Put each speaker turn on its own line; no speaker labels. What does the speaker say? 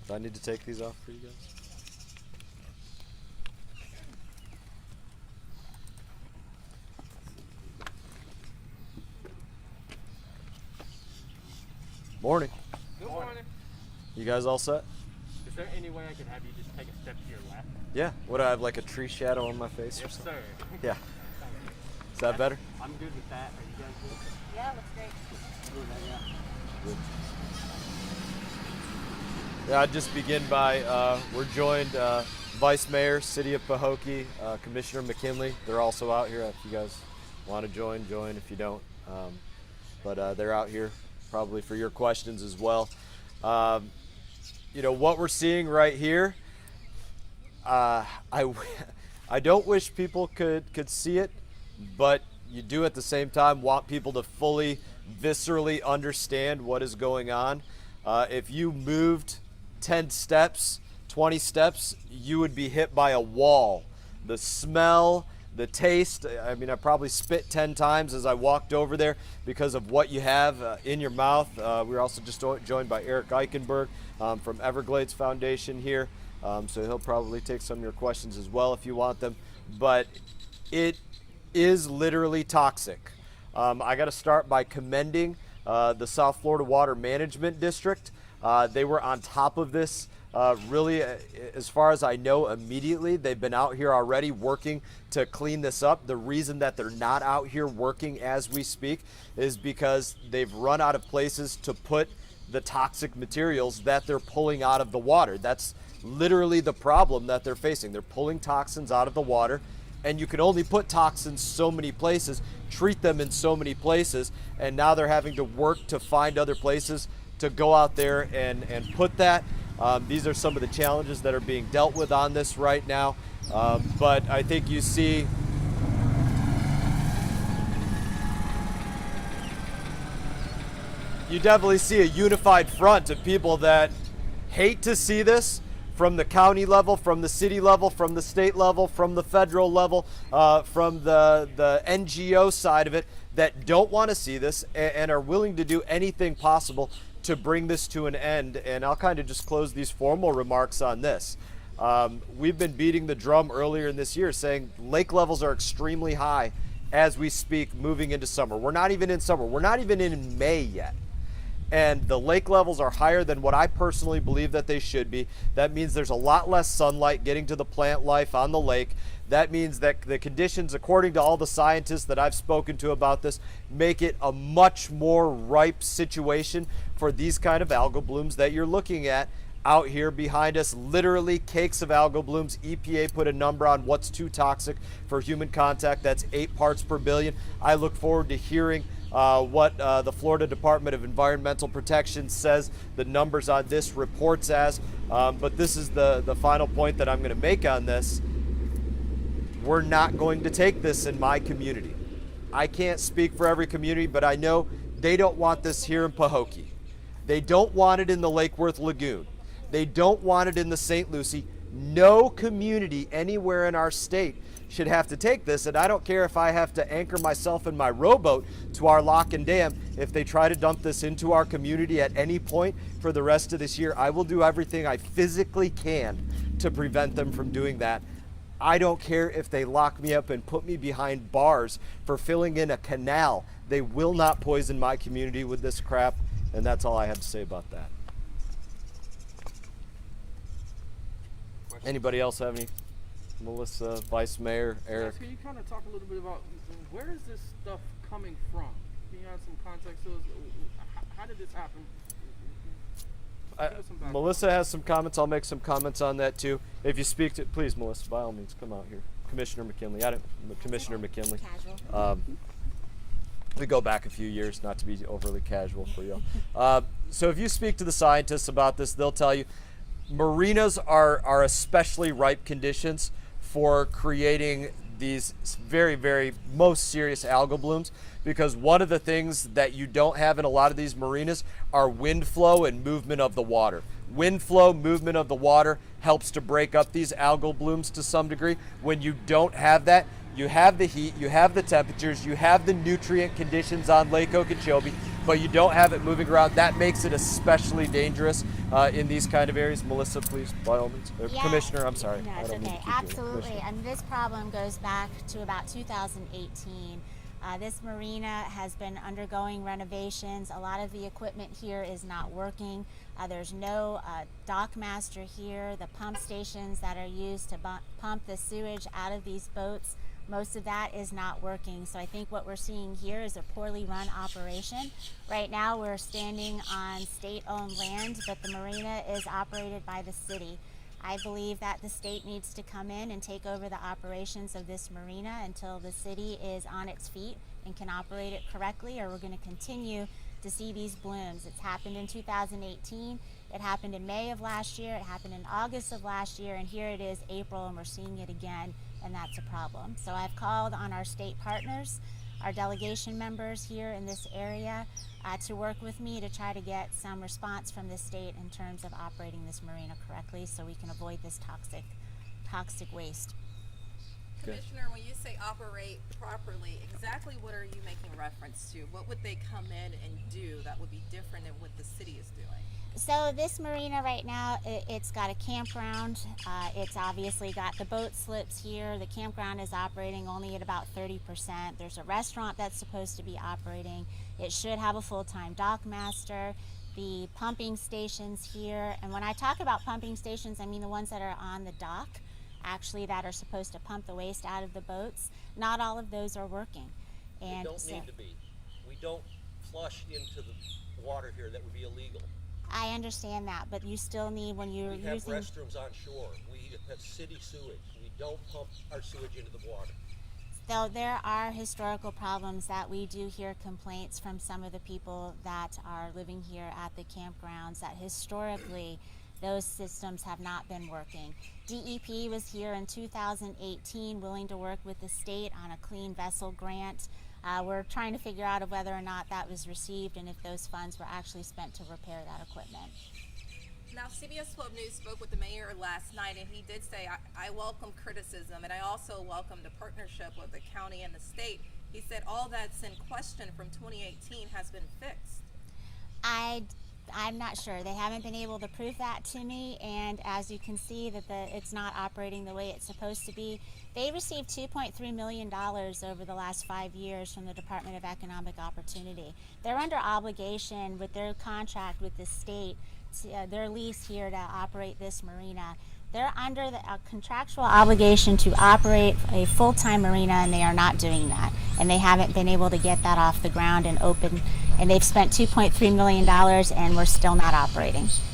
Do I need to take these off for you guys? Morning.
Good morning.
You guys all set?
Is there any way I could have you just take a step to your left?
Yeah. Would I have like a tree shadow on my face or
Yes,
something?
sir.
Yeah. Is that better?
I'm good with that. Are you guys good?
Yeah, looks great.
Yeah, I'd just begin by, we're joined, Vice Mayor, City of Pahokee, Commissioner McKinley. They're also out here. If you guys want to join. If you don't. But they're out here probably for your questions as well. You know, what we're seeing right here, I don't wish people could see it, but you do at the same time want people to fully, viscerally understand what is going on. If you moved 10 steps, 20 steps, you would be hit by a wall. The smell, the taste, I mean, I probably spit 10 times as I walked over there because of what you have in your mouth. We're also just joined by Eric Eichenberg from Everglades Foundation here. So he'll probably take some of your questions as well if you want them. But it is literally toxic. I got to start by commending the South Florida Water Management District. They were on top of this really, as far as I know, immediately. They've been out here already working to clean this up. The reason that they're not out here working as we speak is because they've run out of places to put the toxic materials that they're pulling out of the water. That's literally the problem that they're facing. They're pulling toxins out of the water, and you can only put toxins so many places, treat them in so many places, and now they're having to work to find other places to go out there and put that. These are some of the challenges that are being dealt with on this right now. But I think you see you definitely see a unified front of people that hate to see this, from the county level, from the city level, from the state level, from the federal level, from the NGO side of it, that don't want to see this and are willing to do anything possible to bring this to an end. And I'll kind of just close these formal remarks on this. We've been beating the drum earlier in this year saying lake levels are extremely high as we speak, moving into summer. We're not even in summer. We're not even in May yet. And the lake levels are higher than what I personally believe that they should be. That means there's a lot less sunlight getting to the plant life on the lake. That means that the conditions, according to all the scientists that I've spoken to about this, make it a much more ripe situation for these kind of algal blooms that you're looking at out here behind us. Literally cakes of algal blooms. EPA put a number on what's too toxic for human contact. That's 8 parts per billion. I look forward to hearing what the Florida Department of Environmental Protection says the numbers on this reports as. But this is the final point that I'm going to make on this. We're not going to take this in my community. I can't speak for every community, but I know they don't want this here in Pahokee. They don't want it in the Lake Worth Lagoon. They don't want it in the St. Lucie. No community anywhere in our state should have to take this, and I don't care if I have to anchor myself in my rowboat to our lock and dam. If they try to dump this into our community at any point for the rest of this year, I will do everything I physically can to prevent them from doing that. I don't care if they lock me up and put me behind bars for filling in a canal. They will not poison my community with this crap, and that's all I have to say about that. Anybody else have any? Melissa, Vice Mayor, Eric.
Can you kind of talk a little bit about where is this stuff coming from? Can you add some context to us? How did this happen?
Melissa has some comments. I'll make some comments on that too. If you speak to, please, Melissa, by all means, come out here. Commissioner McKinley. Commissioner McKinley.
Casual.
We go back a few years, not to be overly casual for you. So if you speak to the scientists about this, they'll tell you marinas are especially ripe conditions for creating these very, very most serious algal blooms, because one of the things that you don't have in a lot of these marinas are wind flow and movement of the water. Wind flow, movement of the water helps to break up these algal blooms to some degree. When you don't have that, you have the heat, you have the temperatures, you have the nutrient conditions on Lake Okeechobee. but you don't have it moving around. That makes it especially dangerous in these kind of areas. Melissa, please, by all means. Or
Yeah.
Commissioner, I'm sorry.
No,
I
it's
don't mean
okay.
to keep doing it.
Absolutely.
Commissioner.
And this problem goes back to about 2018. This marina has been undergoing renovations. A lot of the equipment here is not working. There's no dock master here. The pump stations that are used to pump the sewage out of these boats, most of that is not working. So I think what we're seeing here is a poorly run operation. Right now we're standing on state-owned land, but the marina is operated by the city. I believe that the state needs to come in and take over the operations of this marina until the city is on its feet and can operate it correctly, or we're going to continue to see these blooms. It's happened in 2018, it happened in May of last year, it happened in August of last year, and here it is April and we're seeing it again, and that's a problem. So I've called on our state partners, our delegation members here in this area to work with me to try to get some response from the state in terms of operating this marina correctly so we can avoid this toxic waste.
Commissioner, when you say operate properly, exactly what are you making reference to? What would they come in and do that would be different than what the city is doing?
So this marina right now, it's got a campground. It's obviously got the boat slips here. The campground is operating only at about 30%. There's a restaurant that's supposed to be operating. It should have a full-time dock master. The pumping stations here, and when I talk about pumping stations, I mean the ones that are on the dock, actually, that are supposed to pump the waste out of the boats. Not all of those are working. And
They don't need to be. We don't flush into the water here. That would be illegal.
I understand that, but you still need, when you're
We have
using...
restrooms on shore. We have city sewage. We don't pump our sewage into the water.
Though there are historical problems that we do hear complaints from some of the people that are living here at the campgrounds that historically those systems have not been working. DEP was here in 2018 willing to work with the state on a clean vessel grant. We're trying to figure out whether or not that was received and if those funds were actually spent to repair that equipment.
Now, CBS 12 News spoke with the mayor last night, and he did say, I welcome criticism, and I also welcome the partnership with the county and the state. He said all that's in question from 2018 has been fixed.
I'm not sure. They haven't been able to prove that to me, and as you can see that it's not operating the way it's supposed to be. They received $2.3 million over the last 5 years from the Department of Economic Opportunity. They're under obligation with their contract with the state, their lease here to operate this marina. They're under the contractual obligation to operate a full-time marina, and they are not doing that. And they haven't been able to get that off the ground and open, and they've spent $2.3 million and we're still not operating.